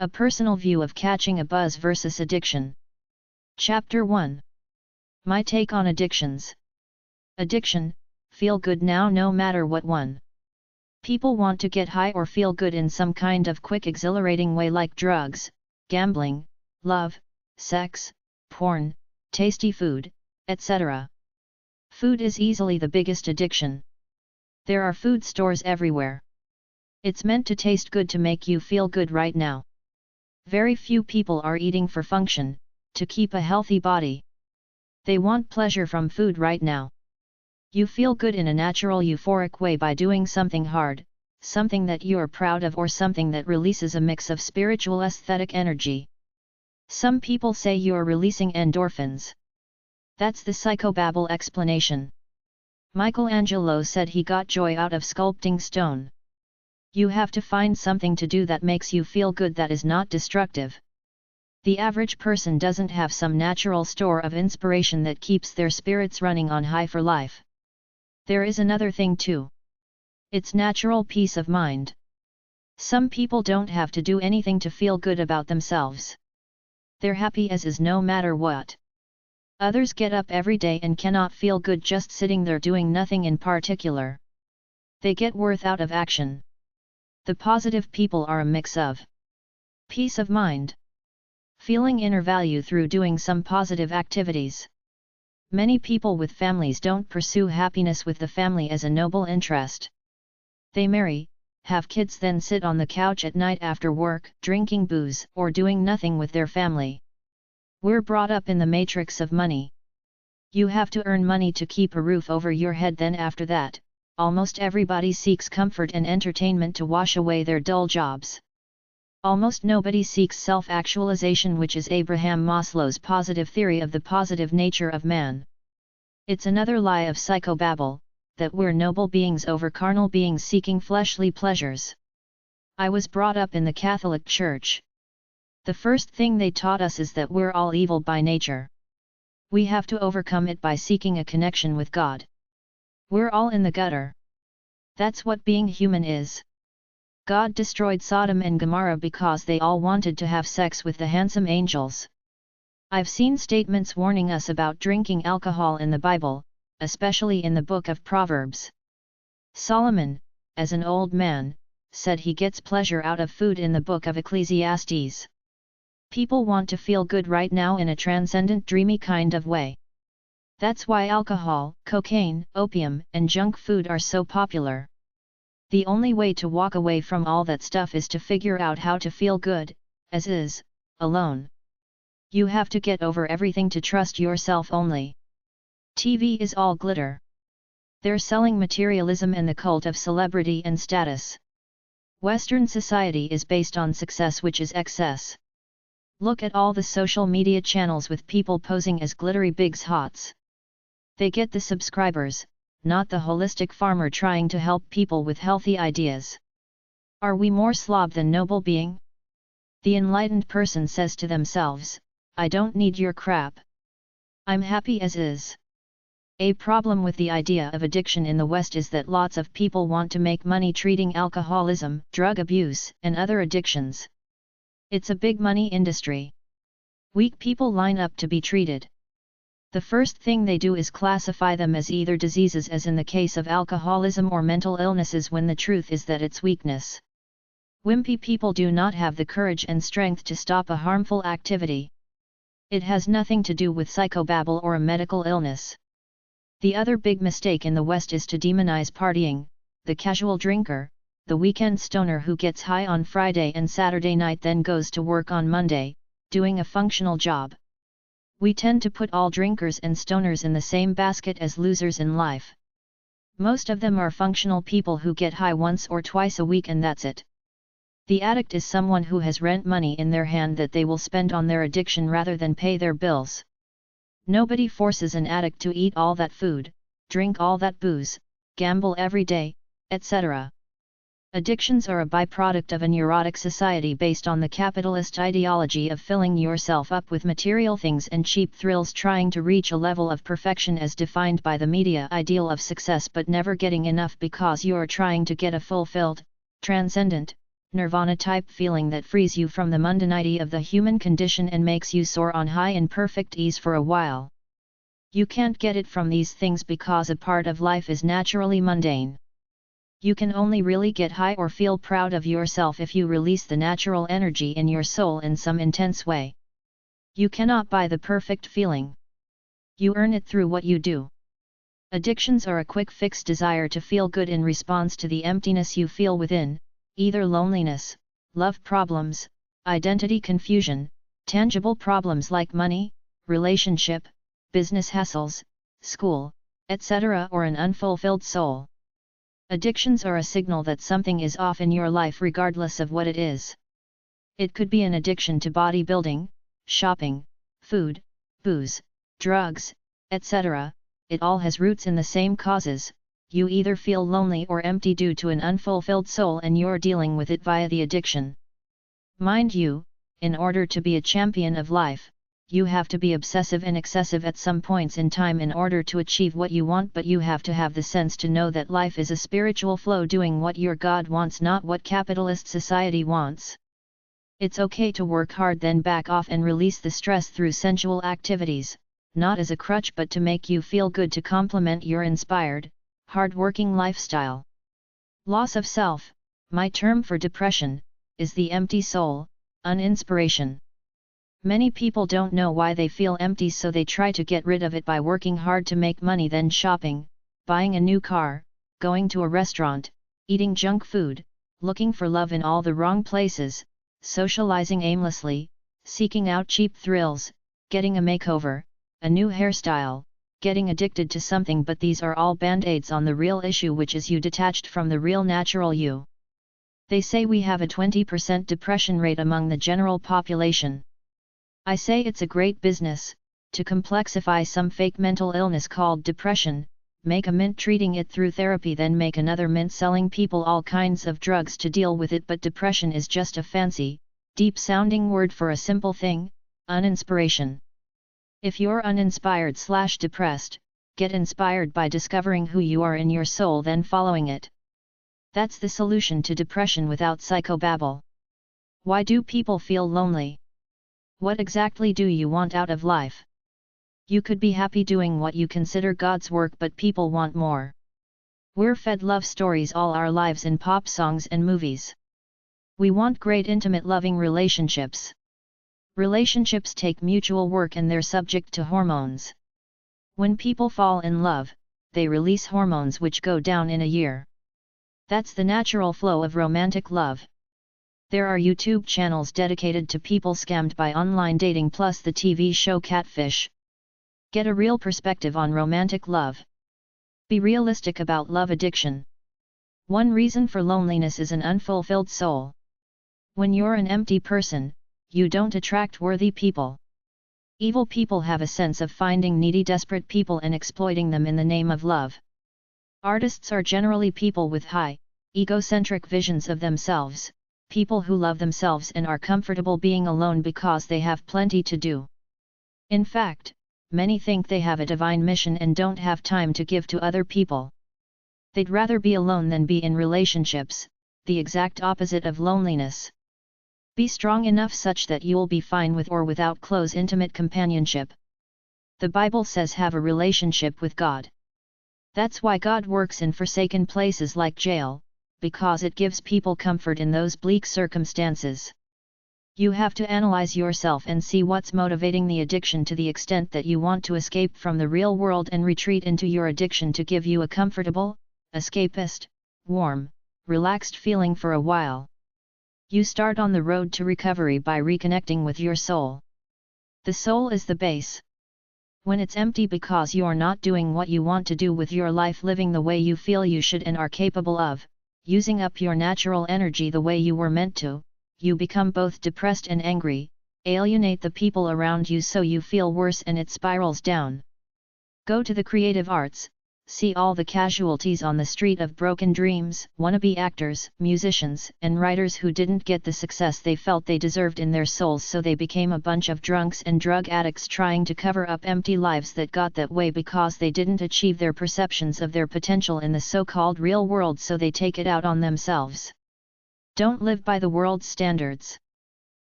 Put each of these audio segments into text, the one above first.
A personal view of catching a buzz versus addiction. Chapter 1. My take on addictions. Addiction, feel good now no matter what one. People want to get high or feel good in some kind of quick exhilarating way like drugs, gambling, love, sex, porn, tasty food, etc. Food is easily the biggest addiction. There are food stores everywhere. It's meant to taste good to make you feel good right now. Very few people are eating for function, to keep a healthy body. They want pleasure from food right now. You feel good in a natural euphoric way by doing something hard, something that you are proud of or something that releases a mix of spiritual aesthetic energy. Some people say you are releasing endorphins. That's the psychobabble explanation. Michelangelo said he got joy out of sculpting stone. You have to find something to do that makes you feel good that is not destructive. The average person doesn't have some natural store of inspiration that keeps their spirits running on high for life. There is another thing too. It's natural peace of mind. Some people don't have to do anything to feel good about themselves. They're happy as is no matter what. Others get up every day and cannot feel good just sitting there doing nothing in particular. They get worth out of action. The positive people are a mix of peace of mind, feeling inner value through doing some positive activities. Many people with families don't pursue happiness with the family as a noble interest. They marry, have kids, then sit on the couch at night after work, drinking booze or doing nothing with their family. We're brought up in the matrix of money. You have to earn money to keep a roof over your head, then after that, almost everybody seeks comfort and entertainment to wash away their dull jobs. Almost nobody seeks self-actualization, which is Abraham Maslow's positive theory of the positive nature of man. It's another lie of psychobabble, that we're noble beings over carnal beings seeking fleshly pleasures. I was brought up in the Catholic Church. The first thing they taught us is that we're all evil by nature. We have to overcome it by seeking a connection with God. We're all in the gutter. That's what being human is. God destroyed Sodom and Gomorrah because they all wanted to have sex with the handsome angels. I've seen statements warning us about drinking alcohol in the Bible, especially in the book of Proverbs. Solomon, as an old man, said he gets pleasure out of food in the book of Ecclesiastes. People want to feel good right now in a transcendent, dreamy kind of way. That's why alcohol, cocaine, opium, and junk food are so popular. The only way to walk away from all that stuff is to figure out how to feel good, as is, alone. You have to get over everything to trust yourself only. TV is all glitter. They're selling materialism and the cult of celebrity and status. Western society is based on success, which is excess. Look at all the social media channels with people posing as glittery bigs hots. They get the subscribers, not the holistic farmer trying to help people with healthy ideas. Are we more slob than noble being? The enlightened person says to themselves, I don't need your crap. I'm happy as is. A problem with the idea of addiction in the West is that lots of people want to make money treating alcoholism, drug abuse, and other addictions. It's a big money industry. Weak people line up to be treated. The first thing they do is classify them as either diseases, as in the case of alcoholism, or mental illnesses, when the truth is that it's weakness. Wimpy people do not have the courage and strength to stop a harmful activity. It has nothing to do with psychobabble or a medical illness. The other big mistake in the West is to demonize partying, the casual drinker, the weekend stoner who gets high on Friday and Saturday night, then goes to work on Monday, doing a functional job. We tend to put all drinkers and stoners in the same basket as losers in life. Most of them are functional people who get high once or twice a week, and that's it. The addict is someone who has rent money in their hand that they will spend on their addiction rather than pay their bills. Nobody forces an addict to eat all that food, drink all that booze, gamble every day, etc. Addictions are a byproduct of a neurotic society based on the capitalist ideology of filling yourself up with material things and cheap thrills, trying to reach a level of perfection as defined by the media ideal of success, but never getting enough because you're trying to get a fulfilled, transcendent, nirvana-type feeling that frees you from the mundanity of the human condition and makes you soar on high in perfect ease for a while. You can't get it from these things because a part of life is naturally mundane. You can only really get high or feel proud of yourself if you release the natural energy in your soul in some intense way. You cannot buy the perfect feeling. You earn it through what you do. Addictions are a quick fix desire to feel good in response to the emptiness you feel within, either loneliness, love problems, identity confusion, tangible problems like money, relationship, business hassles, school, etc., or an unfulfilled soul. Addictions are a signal that something is off in your life regardless of what it is. It could be an addiction to bodybuilding, shopping, food, booze, drugs, etc. It all has roots in the same causes. You either feel lonely or empty due to an unfulfilled soul and you're dealing with it via the addiction. Mind you, in order to be a champion of life, you have to be obsessive and excessive at some points in time in order to achieve what you want, but you have to have the sense to know that life is a spiritual flow doing what your God wants, not what capitalist society wants. It's okay to work hard then back off and release the stress through sensual activities, not as a crutch but to make you feel good to complement your inspired, hard-working lifestyle. Loss of self, my term for depression, is the empty soul, uninspiration. Many people don't know why they feel empty, so they try to get rid of it by working hard to make money, then shopping, buying a new car, going to a restaurant, eating junk food, looking for love in all the wrong places, socializing aimlessly, seeking out cheap thrills, getting a makeover, a new hairstyle, getting addicted to something, but these are all band-aids on the real issue, which is you detached from the real natural you. They say we have a 20% depression rate among the general population. I say it's a great business, to complexify some fake mental illness called depression, make a mint treating it through therapy, then make another mint selling people all kinds of drugs to deal with it. But depression is just a fancy, deep-sounding word for a simple thing, uninspiration. If you're uninspired/depressed, get inspired by discovering who you are in your soul, then following it. That's the solution to depression without psychobabble. Why do people feel lonely? What exactly do you want out of life? You could be happy doing what you consider God's work, but people want more. We're fed love stories all our lives in pop songs and movies. We want great intimate loving relationships. Relationships take mutual work and they're subject to hormones. When people fall in love, they release hormones which go down in a year. That's the natural flow of romantic love. There are YouTube channels dedicated to people scammed by online dating, plus the TV show Catfish. Get a real perspective on romantic love. Be realistic about love addiction. One reason for loneliness is an unfulfilled soul. When you're an empty person, you don't attract worthy people. Evil people have a sense of finding needy, desperate people and exploiting them in the name of love. Artists are generally people with high, egocentric visions of themselves. People who love themselves and are comfortable being alone because they have plenty to do. In fact, many think they have a divine mission and don't have time to give to other people. They'd rather be alone than be in relationships, the exact opposite of loneliness. Be strong enough such that you'll be fine with or without close intimate companionship. The Bible says have a relationship with God. That's why God works in forsaken places like jail, because it gives people comfort in those bleak circumstances. You have to analyze yourself and see what's motivating the addiction to the extent that you want to escape from the real world and retreat into your addiction to give you a comfortable, escapist, warm, relaxed feeling for a while. You start on the road to recovery by reconnecting with your soul. The soul is the base. When it's empty because you're not doing what you want to do with your life, living the way you feel you should and are capable of, using up your natural energy the way you were meant to, you become both depressed and angry, alienate the people around you so you feel worse and it spirals down. Go to the creative arts, see all the casualties on the street of broken dreams, wannabe actors, musicians, and writers who didn't get the success they felt they deserved in their souls, so they became a bunch of drunks and drug addicts trying to cover up empty lives that got that way because they didn't achieve their perceptions of their potential in the so-called real world, so they take it out on themselves. Don't live by the world's standards.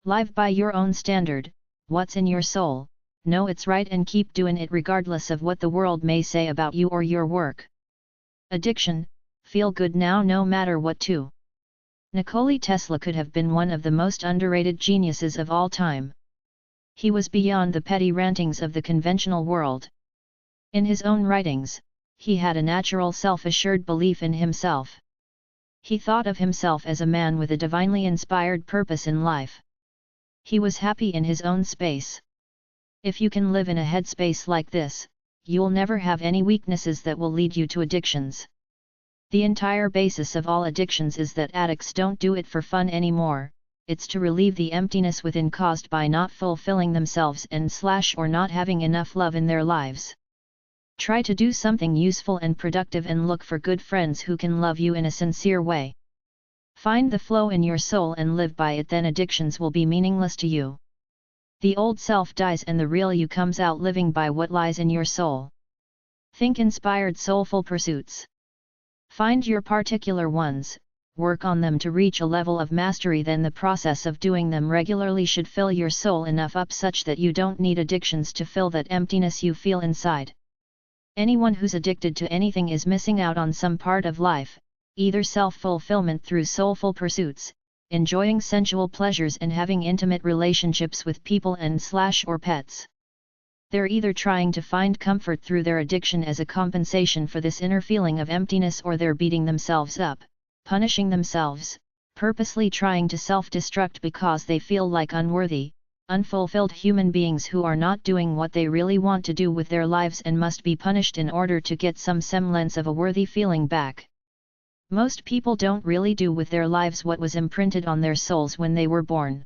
Live by your own standard, what's in your soul, know it's right and keep doing it regardless of what the world may say about you or your work. Addiction, feel good now no matter what to. Nikola Tesla could have been one of the most underrated geniuses of all time. He was beyond the petty rantings of the conventional world. In his own writings, he had a natural self-assured belief in himself. He thought of himself as a man with a divinely inspired purpose in life. He was happy in his own space. If you can live in a headspace like this, you'll never have any weaknesses that will lead you to addictions. The entire basis of all addictions is that addicts don't do it for fun anymore, it's to relieve the emptiness within caused by not fulfilling themselves or not having enough love in their lives. Try to do something useful and productive and look for good friends who can love you in a sincere way. Find the flow in your soul and live by it, then addictions will be meaningless to you. The old self dies and the real you comes out living by what lies in your soul. Think inspired soulful pursuits. Find your particular ones, work on them to reach a level of mastery, then the process of doing them regularly should fill your soul enough up such that you don't need addictions to fill that emptiness you feel inside. Anyone who's addicted to anything is missing out on some part of life, either self-fulfillment through soulful pursuits, enjoying sensual pleasures and having intimate relationships with people or pets. They're either trying to find comfort through their addiction as a compensation for this inner feeling of emptiness, or they're beating themselves up, punishing themselves, purposely trying to self-destruct because they feel like unworthy, unfulfilled human beings who are not doing what they really want to do with their lives and must be punished in order to get some semblance of a worthy feeling back. Most people don't really do with their lives what was imprinted on their souls when they were born.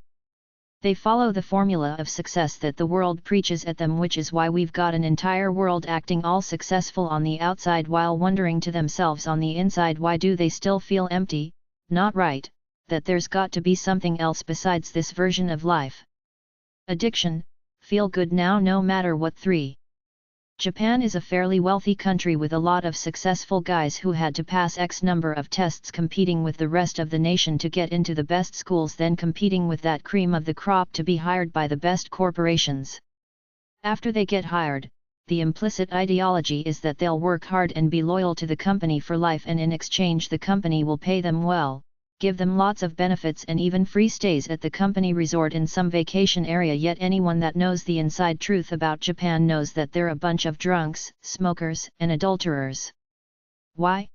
They follow the formula of success that the world preaches at them, which is why we've got an entire world acting all successful on the outside while wondering to themselves on the inside, why do they still feel empty, not right, that there's got to be something else besides this version of life. Addiction, feel good now no matter what. 3. Japan is a fairly wealthy country with a lot of successful guys who had to pass X number of tests competing with the rest of the nation to get into the best schools, then competing with that cream of the crop to be hired by the best corporations. After they get hired, the implicit ideology is that they'll work hard and be loyal to the company for life, and in exchange the company will pay them well, give them lots of benefits and even free stays at the company resort in some vacation area. Yet anyone that knows the inside truth about Japan knows that they're a bunch of drunks, smokers, and adulterers. Why?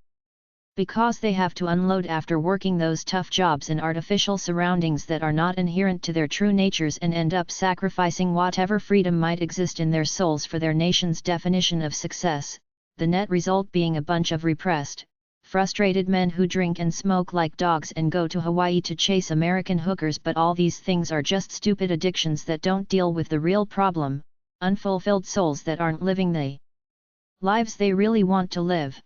Because they have to unload after working those tough jobs in artificial surroundings that are not inherent to their true natures, and end up sacrificing whatever freedom might exist in their souls for their nation's definition of success, the net result being a bunch of repressed, frustrated men who drink and smoke like dogs and go to Hawaii to chase American hookers. But all these things are just stupid addictions that don't deal with the real problem: unfulfilled souls that aren't living the lives they really want to live.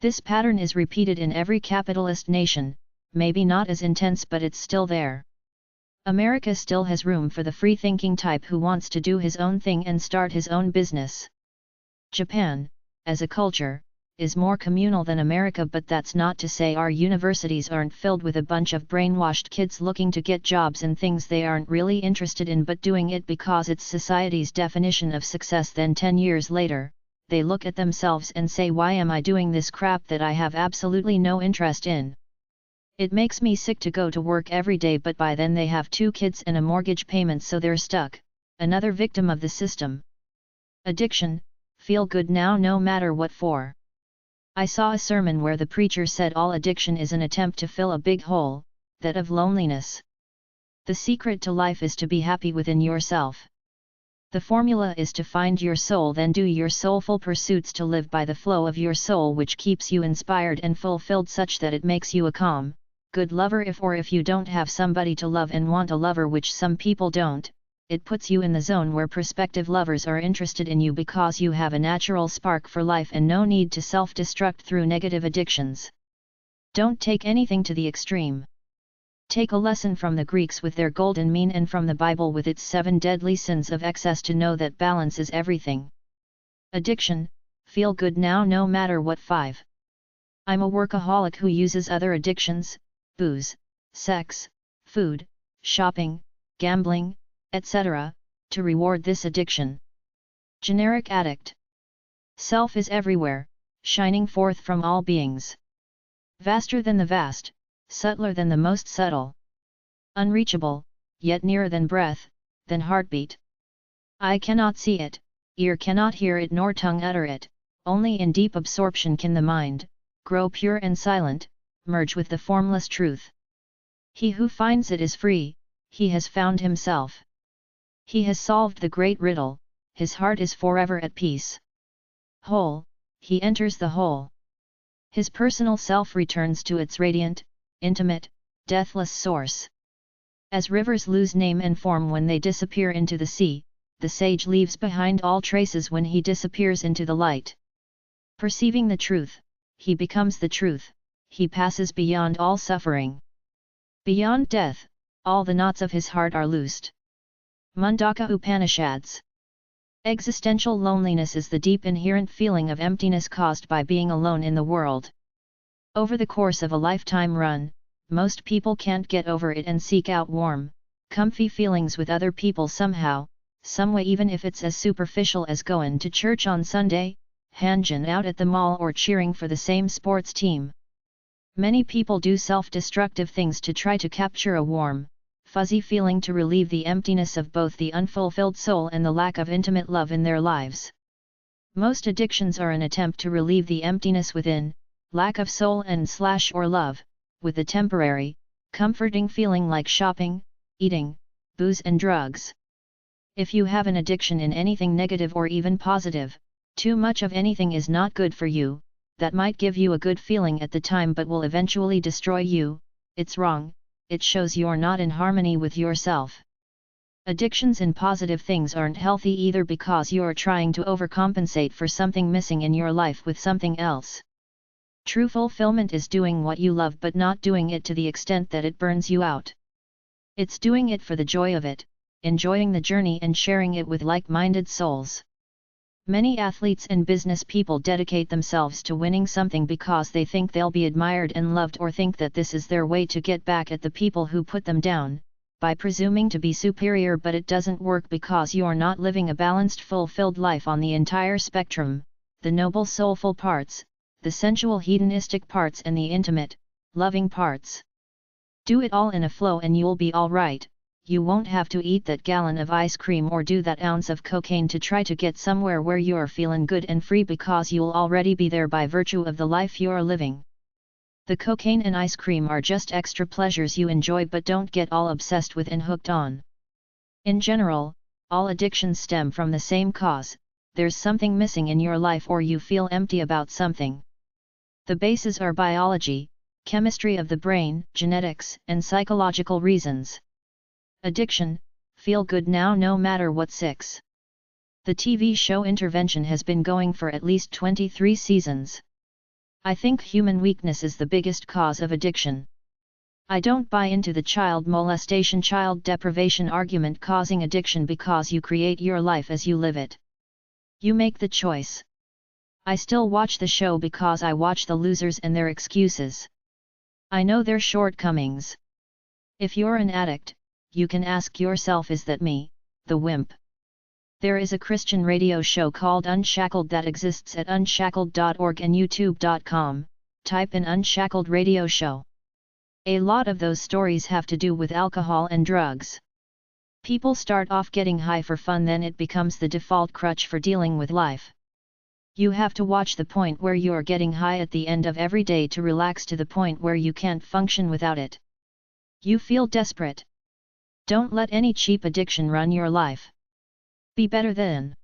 This pattern is repeated in every capitalist nation, maybe not as intense, but it's still there. America still has room for the free-thinking type who wants to do his own thing and start his own business. Japan, as a culture, is more communal than America, but that's not to say our universities aren't filled with a bunch of brainwashed kids looking to get jobs in things they aren't really interested in, but doing it because it's society's definition of success. Then 10 years later, they look at themselves and say, why am I doing this crap that I have absolutely no interest in? It makes me sick to go to work every day. But by then they have 2 kids and a mortgage payment, so they're stuck, another victim of the system. Addiction, feel good now no matter what. 4. I saw a sermon where the preacher said all addiction is an attempt to fill a big hole, that of loneliness. The secret to life is to be happy within yourself. The formula is to find your soul, then do your soulful pursuits to live by the flow of your soul, which keeps you inspired and fulfilled such that it makes you a calm, good lover. If you don't have somebody to love and want a lover, which some people don't, it puts you in the zone where prospective lovers are interested in you because you have a natural spark for life and no need to self-destruct through negative addictions. Don't take anything to the extreme. Take a lesson from the Greeks with their golden mean and from the Bible with its 7 deadly sins of excess to know that balance is everything. Addiction, feel good now no matter what. 5. I'm a workaholic who uses other addictions, booze, sex, food, shopping, gambling, etc., to reward this addiction. Generic addict. Self is everywhere, shining forth from all beings. Vaster than the vast, subtler than the most subtle. Unreachable, yet nearer than breath, than heartbeat. Eye cannot see it, ear cannot hear it nor tongue utter it, only in deep absorption can the mind, grow pure and silent, merge with the formless truth. He who finds it is free, he has found himself. He has solved the great riddle, his heart is forever at peace. Whole, he enters the whole. His personal self returns to its radiant, intimate, deathless source. As rivers lose name and form when they disappear into the sea, the sage leaves behind all traces when he disappears into the light. Perceiving the truth, he becomes the truth, he passes beyond all suffering. Beyond death, all the knots of his heart are loosed. Mundaka Upanishads. Existential loneliness is the deep inherent feeling of emptiness caused by being alone in the world. Over the course of a lifetime run, most people can't get over it and seek out warm, comfy feelings with other people somehow, someway, even if it's as superficial as going to church on Sunday, hanging out at the mall or cheering for the same sports team. Many people do self-destructive things to try to capture a warm, fuzzy feeling to relieve the emptiness of both the unfulfilled soul and the lack of intimate love in their lives. Most addictions are an attempt to relieve the emptiness within, lack of soul and/or love, with a temporary, comforting feeling like shopping, eating, booze and drugs. If you have an addiction in anything negative or even positive, too much of anything is not good for you, that might give you a good feeling at the time but will eventually destroy you, it's wrong. It shows you're not in harmony with yourself. Addictions in positive things aren't healthy either because you're trying to overcompensate for something missing in your life with something else. True fulfillment is doing what you love but not doing it to the extent that it burns you out. It's doing it for the joy of it, enjoying the journey and sharing it with like-minded souls. Many athletes and business people dedicate themselves to winning something because they think they'll be admired and loved or think that this is their way to get back at the people who put them down, by presuming to be superior, but it doesn't work because you're not living a balanced, fulfilled life on the entire spectrum, the noble soulful parts, the sensual hedonistic parts and the intimate, loving parts. Do it all in a flow and you'll be alright. You won't have to eat that gallon of ice cream or do that ounce of cocaine to try to get somewhere where you're feeling good and free because you'll already be there by virtue of the life you're living. The cocaine and ice cream are just extra pleasures you enjoy but don't get all obsessed with and hooked on. In general, all addictions stem from the same cause, there's something missing in your life or you feel empty about something. The bases are biology, chemistry of the brain, genetics, and psychological reasons. Addiction, feel good now no matter what. 6. The TV show Intervention has been going for at least 23 seasons. I think human weakness is the biggest cause of addiction. I don't buy into the child molestation, child deprivation argument causing addiction because you create your life as you live it. You make the choice. I still watch the show because I watch the losers and their excuses. I know their shortcomings. If you're an addict, you can ask yourself, is that me, the wimp? There is a Christian radio show called Unshackled that exists at unshackled.org and youtube.com, type in Unshackled radio show. A lot of those stories have to do with alcohol and drugs. People start off getting high for fun, then it becomes the default crutch for dealing with life. You have to watch the point where you're getting high at the end of every day to relax to the point where you can't function without it. You feel desperate. Don't let any cheap addiction run your life. Be better than.